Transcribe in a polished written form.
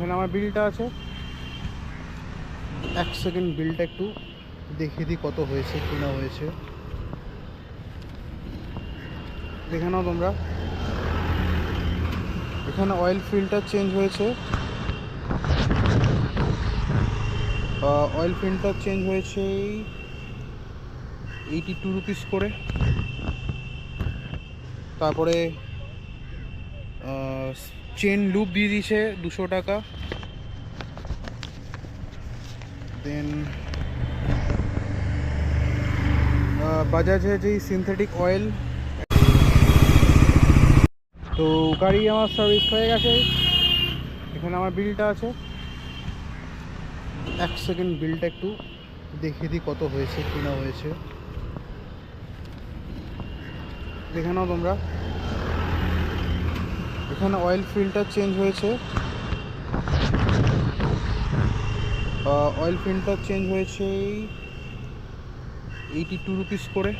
এখানে আমার বিলটা আছে। এক সেকেন্ড বিলটা একটু দেখিয়ে দিই কত হয়েছে কি না হয়েছে। দেখে নাও তোমরা। এখানে অয়েল ফিল্টার চেঞ্জ হয়েছে। অয়েল ফিল্টার চেঞ্জ হয়েছে 82 রুপিস করে। তারপরে চেন লুপ দিয়ে দিয়েছে 200 টাকা। দেন বাজাজের যেই সিনথেটিক অয়েল, তো গাড়ি আমার সার্ভিস হয়ে গেছে। এখানে আমার বিলটা আছে। এক সেকেন্ড বিলটা একটু দেখিয়ে দিই কত হয়েছে কি না হয়েছে। দেখে নাও তোমরা। এখানে অয়েল ফিল্টার চেঞ্জ হয়েছে। অয়েল ফিল্টার চেঞ্জ হয়েছে 82 রুপিস করে।